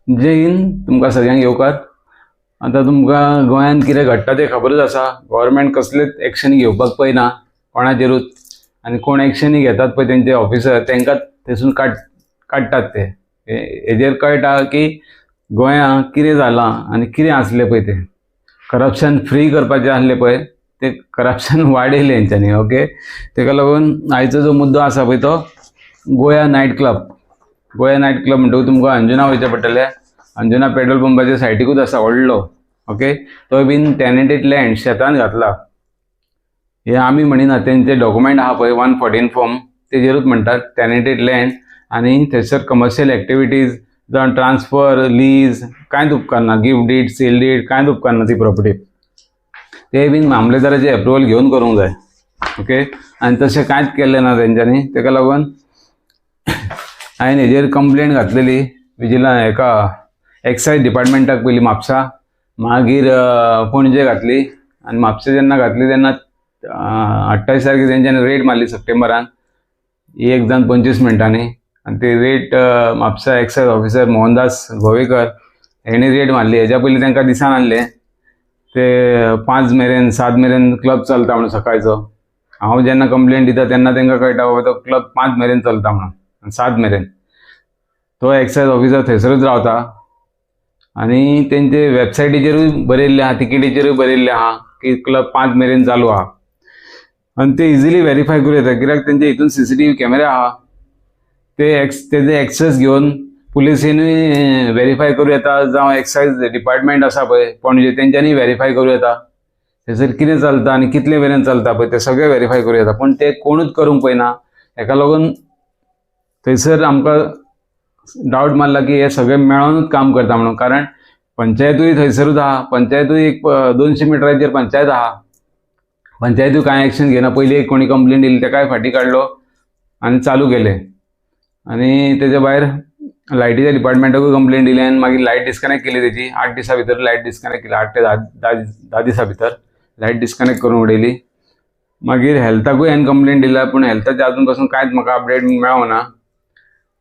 जय हिंद तुमकां सगळ्यांक येवकार। आता तुमकां गोंयांत कितें घडटा तें खबरच आसा। गव्हर्मेंट कसलेच एक्शन घेवपाक पळयना कोणाचेरूच, आनी कोण एक्शन घेतात पळय तेंचे ऑफिसर तेंकां थंयसून काडटात ते। हेजेर कळटा की गोंयां कितें जालां आनी कितें आसलें पळय तें करप्शन फ्री करपाचें आसलें पळय तें करप्शन वाडयलें हेंच्यांनी। ओके, तेका लागून आयचो जो मुद्दो आसा पळय तो गोया नायट क्लब। गोया नायट क्लब म्हणटकूच तुमकां अंजुना वयचें पडटलें। अंजुना पेट्रोल पंपाच्या सायडीकूच आसा व्हडलो। ओके, तो बीन टेनेटेड लँड शेतान घातला। हे आमी म्हणिना, तेंचे डॉक्युमेंट आहा पळय 114 फॉर्म तेजेरूच म्हणटात टेनेटेड लँड। आनी थंयसर कमर्शियल एक्टिविटीज जावं ट्रान्सफर लीज कांयच उपकारना, गिफ्ट डीड सेल डीड कांयच उपकारना ती प्रॉपर्टी। ते बीन मामलेदाराचे एप्रुवल घेवन करूंक जाय। ओके, आनी तशें कांयच केल्लें ना तेंच्यांनी। तेका लागून हांवें हेजेर कंप्लेंट घातलेली हेका एक्सायज डिपार्टमेंटाक पयलीं म्हापसा, मागीर पणजे घातली। आनी म्हापसा जेन्ना घातली तेन्ना 28 तारखेर तेंच्यांनी रेड मारली सप्टेंबरान 1 जावन 25 मिनटांनी। आनी ती raid Mapusa excise officer Mohandas Govekar हेणी रेड मारली। हेज्या पयलीं तेंकां दिसान आणलें ते 5 मेरेन 7 मेरेन क्लब चलता म्हणून सकाळचो। हांव जेन्ना कंप्लेंट दिता तेन्ना तेंकां कळटा बाबा तो क्लब 5 मेरेन चलता म्हणून 7 मेरेन। तो एक्सायज ऑफिसर थंयसरूच रावता आनी तेंचे वेबसायटीचेरूय बरयल्लें आहा, तिकेटीचेरूय बरयल्लें आहा की क्लब 5 मेरेन चालू आहा। आनी ते इजिली व्हेरीफाय करूं येता, कित्याक तेंचे हितून CCTV कॅमेरा आहा। तेजे एक्सेस घेवन पुलिसेनूय व्हेरीफाय करूं येता, जावं एक्सायज डिपार्टमेंट आसा पळय पणजे तेंच्यांनी व्हेरीफाय करूं येता। थंयसर कितें चलता आनी कितले मेरेन चलता पळय ते सगळें व्हेरीफाय करूं येता, पूण ते कोणूच करूंक पळयना। हेका लागून थंयसर आमकां डावट मारला की हे सगळे मेळोनूच काम करता म्हणून। कारण पंचायतूय थंयसरूच आहा, पंचायतूय एक 200 मिटराचेर पंचायत आहा। पंचायतूय कांय एक्शन घेना। पयलीं एक कोणी कंप्लेंट दिली तेकाय फाटीं काडलो आनी चालू केलें। आनी तेच्या भायर लायटीच्या डिपार्टमेंटाकूय कंप्लेंट दिली आनी मागीर लायट डिस्कनेक्ट केली तेची। 8 दिसां भितर लायट डिस्कनेक्ट केली, 8 ते 10 दिसां भितर लायट डिस्कनेक्ट करून उडयली। मागीर हेल्थाकूय हांवें कंप्लेंट दिला, पूण हेल्थाचे आजून पासून कांयच म्हाका अपडेट मेळोना।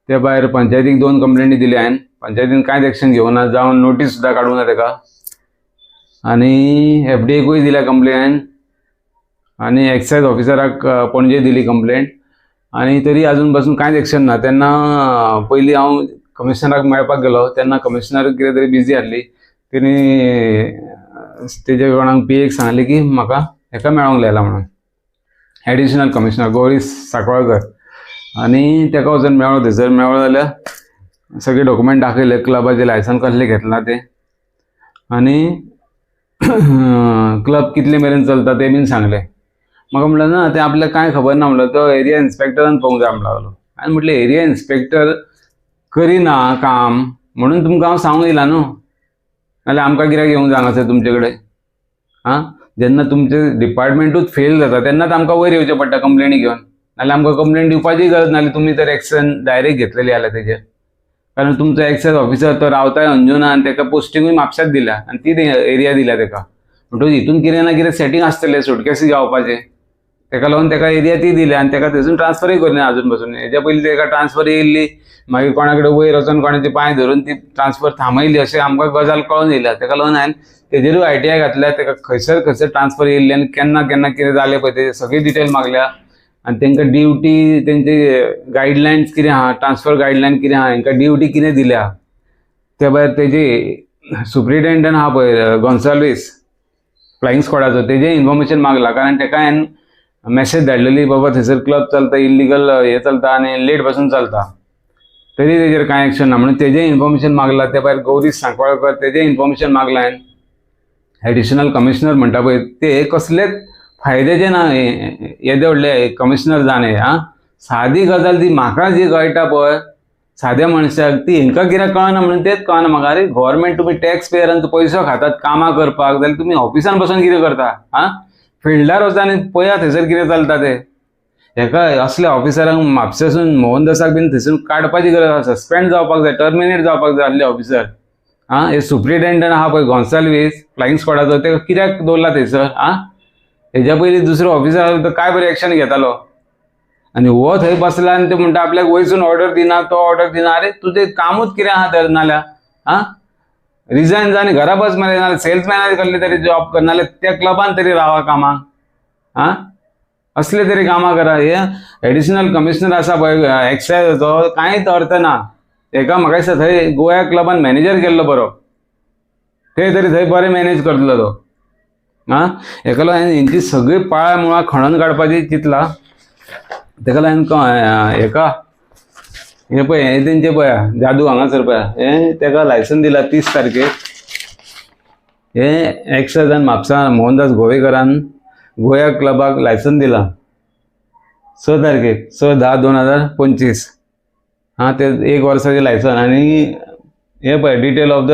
त्या भायर पंचायतीक 2 कंप्लेंटी दिल्या हांवें, पंचायतीन कांयच एक्शन घेवना, जावं नोटीस सुद्दां काडूना तेका। आनी FDAकूय दिल्या कंप्लेंट आनी एक्सायज ऑफिसराक पणजे दिली कंप्लेंट, आनी तरी आजून पासून कांयच एक्शन ना। तेन्ना पयलीं हांव कमिशनराक मेळपाक गेलो तेन्ना कमिशनर कितें तरी बिजी आसली। तिणी तेजे कोणाक PAक सांगलें की म्हाका हेका मेळोंक लायला म्हणून, एडिशनल कमिशनर गौरी साकवाळकर। आनी तेका वचून मेळ्ळो, थंयसर मेळ्ळो जाल्यार सगळे डॉक्युमेंट दाखयले, क्लबाचे लायसन कसलें घेतलां तें आनी क्लब कितले मेरेन चलता तें बीन सांगलें। म्हाका म्हणलें ना तें आपल्याक कांय खबर ना म्हणलें, तो एरिया इन्स्पेक्टरान पळोवंक जाय म्हणून लागलो। हांवें म्हटलें एरिया इन्स्पेक्टर करिना काम म्हणून तुमकां हांव सांगूंक येयला न्हू, नाल्यार आमकां कित्याक येवंक जाय हांगासर तुमचे कडेन। जेन्ना तुमचें डिपार्टमेंटूच फेल जाता तेन्नाच आमकां वयर येवचें पडटा कंप्लेनी घेवन, नाल्यार आमकां कंप्लेंट दिवपाची गरज नासली। तुमी तर एक्शन डायरेक्ट घेतलेली जाल्यार तेजेर, कारण तुमचो एक्सायज ऑफिसर तो रावताय अंजुना आनी तेका पोस्टिंगूय म्हापशाच दिल्या आनी ती एरिया दिल्या तेका। म्हणटकूच हितून कितें ना कितें सेटींग आसतलें सुटकेसी गावपाचें, तेका लागून तेका एरिया ती दिल्या आनी तेका थंयसून ट्रान्सफरूय करना आजून पासून। हेज्या पयलीं तेका ट्रान्सफर येयल्ली, मागीर कोणा कडेन वयर वचून कोणाचे पांय धरून ती ट्रान्सफर थांबयली अशें आमकां गजाल कळोन येयल्या। तेका लागून हांवें तेजेरूय ITI घातल्या, तेका खंयसर ट्रान्सफर येयल्ली आनी केन्ना केन्ना कितें जालें पळय तेजी सगळी डिटेल मागल्या। आनी तेंकां ड्युटी तेंचे गायडलायन्स कितें आहा, ट्रान्सफर गायडलायन कितें आहा, हांकां ड्युटी कितें दिल्या। त्या भायर तेजी सुप्रिटेंडंट आहा पळय गोन्साल्वीस फ्लायिंग स्क्वॉडाचो, तेजें इन्फॉर्मेशन मागलां। कारण तेका हांवें मॅसेज धाडलेली बाबा थंयसर क्लब चलता, इल्लिगल हे चलता आनी लेट पासून चलता, तरी तेजेर कांय एक्शन ना म्हणून तेजें इन्फॉर्मेशन मागलां। त्या भायर गौरी सांकवाळकर तेजें इन्फॉर्मेशन मागलां हांवें। एडिशनल कमिशनर म्हणटा पळय ते कसलेच फायद्याचे ना येदे व्हडले कमिशनर जाणे। सादी गजाल ती म्हाका जी कळटा पळय साद्या मनशाक ती हेंकां कित्याक कळना म्हणून तेच कळना म्हाका। अरे गव्हर्मेंट तुमी टॅक्स पेयरांचो पयसो खातात कामां करपाक, जाल्यार तुमी ऑफिसान बसून कितें करता? फिल्डार वचा आनी पळया थंयसर कितें चलता तें। हेका असल्या ऑफिसरांक म्हापशासून मोहनदासाक बीन थंयसून काडपाची गरज आसा, सस्पेंड जावपाक जाय, टर्मिनेट जावपाक जाय असले ऑफिसर। हे सुप्रिटेंडंट आहा पळय गोन्साल्वीस फ्लायिंग स्क्वॉडाचो, तेका कित्याक दवरला थंयसर? हेज्या पयलीं दुसरो ऑफिसर आसलो तो काय बरें एक्शन घेतालो, आनी हो थंय बसला आनी ते म्हणटा आपल्याक वयरसून ऑर्डर दिना, तो ऑर्डर दिना। अरे तुजें कामूच कितें आहा तर नाल्यार हां रिजायन जा आनी घरा बस मरे नाल्यार सेल्समॅनाचे कसले तरी जॉब कर नाल्यार त्या क्लबान तरी रावा कामाक. हां असले तरी कामां करा. हे एडिशनल कमिशनर आसा पळय एक्सायजाचो कांयच अर्थ ना. एका म्हाका दिसता थंय गोवा क्लबान मॅनेजर केल्लो बरो, ते तरी थंय बरें मॅनेज करतलो तो. हां हेका लागून हेंची सगळी पाळा मुळां खणून काडपाची चिंतला. तेका लागून हेका हे पळय हे तेंचे पळया जादू हांगासर पळया हे तेका लायसन दिला 30 तारखेक. हे एक्सायजान म्हापसा मोहनदास गोवेकरान गोया क्लबाक लायसन दिला 6 तारखेक 6/10/2025. हां ते 1 वर्साचें लायसन. आनी हे पळय detail of the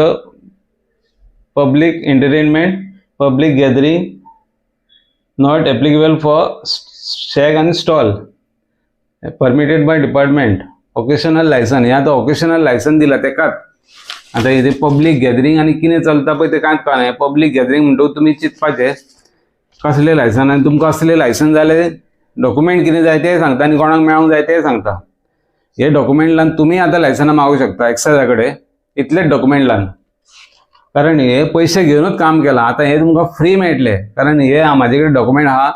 public entertainment public gathering not applicable for shack आनी stall permitted by department. Occasional licence हे आतां ओकेशनल लायसन दिला तेकाच. आतां हे पब्लीक गॅदरिंग आनी कितें चलता पळय ते कांयच कळना. पब्लीक गॅदरिंग म्हणटकूच तुमी चिंतपाचें कसलें लायसन आनी तुमकां असलें लायसन जालें डॉक्युमेंट कितें जाय तें सांगता आनी कोणाक मेळोंक जाय तें सांगता. हे डॉक्युमेंट लावन तुमी आतां लायसनां मागूंक शकता एक्सायजा कडेन इतलेच डॉक्युमेंट लावन. कारण हे पयशे घेवनूच काम केलां. आतां हे तुमकां फ्री मेळटले कारण हे म्हाजे कडेन डॉक्युमेंट आहा.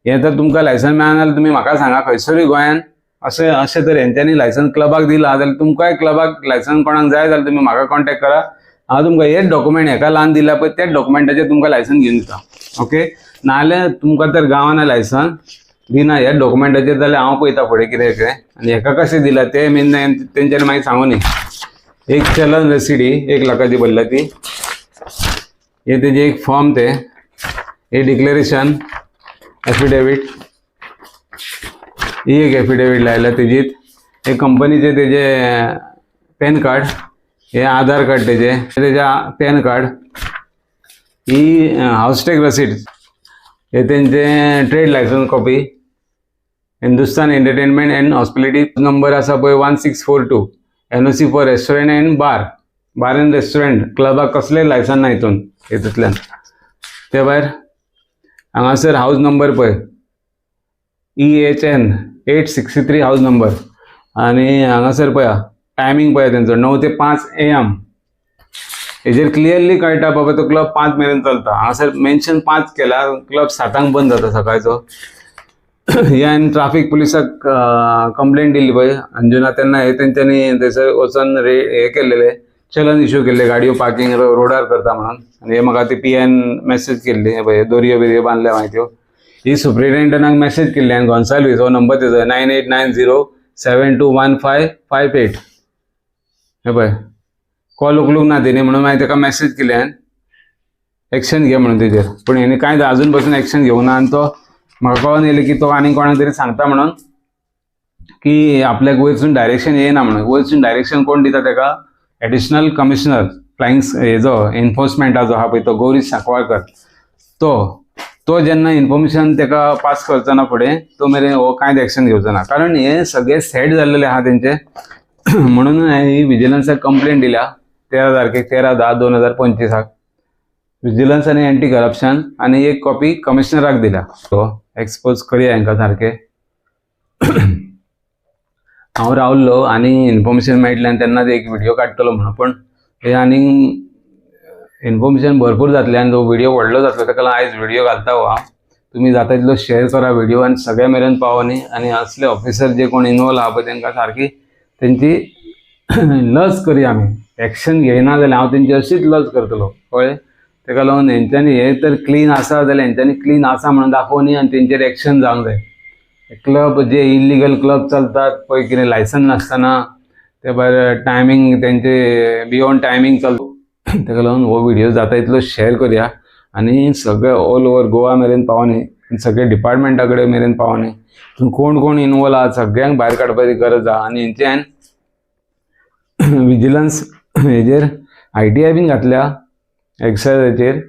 हे तर तुमकां लायसन मेळना जाल्यार तुमी म्हाका सांगा खंयसरूय गोंयान अशें तर हेंच्यांनी लायसन क्लबाक दिला जाल्यार तुमकांय क्लबाक लायसन कोणाक जाय जाल्यार तुमी म्हाका कॉन्टॅक्ट करा. हांव तुमकां हेच डॉक्युमेंट हेका लावन दिला पळय त्याच डॉक्युमेंटाचेर तुमकां लायसन घेवन दिता. ओके नाल्यार तुमकां तर गांवांना लायसन दिना ह्या डॉक्युमेंटाचेर जाल्यार हांव पळयता फुडें कितें कितें. आनी हेका कशें दिला तें मेन तेंच्यांनी मागीर सांगूं न्ही. एक चलन रसिडी 1 लाखाची भरल्या ती. हे तेजे एक फॉर्म ते हे डिक्लेरेशन एफिडेविट ही एक एफिडेविट लायला तेजीत. हे कंपनीचे तेजे पॅन कार्ड हे आधार कार्ड तेजे पॅन कार्ड ही हाऊस टॅक्स रसीद हे तेंचे trade licence copy Hindustan entertainment and hospitality number आसा पळय 1642 NOC for restaurant and bar and restaurant क्लबाक कसलें लायसन ना हितून हेतूंतल्यान. ते भायर हांगासर हाऊस नंबर पळय EHN 863 हाऊस नंबर. आनी हांगासर पळया टायमींग पळया तेंचो 9 ते 5 AM. हेजेर क्लियरली कळटा बाबा तो क्लब 5 मेरेन चलता. हांगासर मेन्शन 5 केला क्लब 7 बंद जाता सकाळचो. हे हांवें ट्राफीक पुलिसाक कंप्लेंट दिल्ली पळय अंजुना तेन्ना हे तेंच्यांनी थंयसर वचून हे केल्लेले चलन इश्यू केल्ले गाडयो पार्किंग रोडार करता म्हणून. आनी हे म्हाका ती PN मॅसेज केल्ली हे पळय दोरयो बिरयो बांदल्या मागीर त्यो. ही सुप्रिटेंडंटाक मॅसेज केल्ली हांवें गोन्साल्वीस हो नंबर तेजो 9890721558. हे पळय कॉल उखलूंक ना तेणी म्हणून मागीर ताका मॅसेज केली हांवें एक्शन घे म्हणून तेजेर. पूण हेणी कांय अजून पासून एक्शन घेवना. आनी तो म्हाका कळोन येयलें की तो आनी कोणाक तरी सांगता म्हणून की आपल्याक वयरसून डायरेक्शन येना म्हणून. वयरसून डायरेक्शन कोण दिता तेका एडिशनल कमिशनर फ्लायंग हेजो एनफोर्समेंटाचो आहा पळय तो गौरीश सांकवाळकर. तो जेन्ना इन्फॉर्मेशन ताका पास करचो ना फुडें तो मेरेन हो कांयच एक्शन घेवचो ना. कारण हे सगळे सेट जाल्लेले आहा तेंचे. म्हणून ही विजिलन्साक कंप्लेंट दिल्या 13 तारखेक 13/10/2025 विजिलन्स आनी एंटी करप्शन. आनी एक कॉपी कमिशनराक दिल्या. तो एक्सपोज करया हांकां सारकें. हांव रावल्लो आनी इन्फॉर्मेशन मेळटलें आनी तेन्ना एक व्हिडिओ काडटलो म्हणून. पूण हे आनी इन्फॉर्मेशन भरपूर जातलें आनी तो व्हिडिओ व्हडलो जातलो ताका लागून आयज व्हिडिओ घालता हो हांव. तुमी जाता तितलो शेअर करा व्हिडिओ आनी सगळ्या मेरेन पावो न्ही. आनी असले ऑफिसर जे कोण इनवॉल्व आहा पळय तांकां सारकी तेंची लज करया आमी. एक्शन घेयना जाल्यार हांव तेंची अशीच लज करतलो कळ्ळें. ताका लागून हेंच्यांनी हे तर क्लीन आसा जाल्यार हेंच्यांनी क्लीन आसा म्हणून दाखोवनी आनी तेंचेर एक्शन जावंक जाय. क्लब जे इल्लिगल क्लब चलतात पळय कितें लायसन नासतना ते भायर टायमींग तेंचे बियॉन्ड टायमींग चलता. ताका लागून हो व्हिडिओ जाता तितलो शेअर करया आनी सगळे ऑल ओवर गोवा मेरेन पावनी सगळे डिपार्टमेंटा कडेन मेरेन पावनी. कोण कोण इनवॉल्व आहा सगळ्यांक भायर काडपाची गरज आहा. आनी हेंच्यान विजिलन्स हेजेर ITI बीन घातल्या एक्सायजाचेर.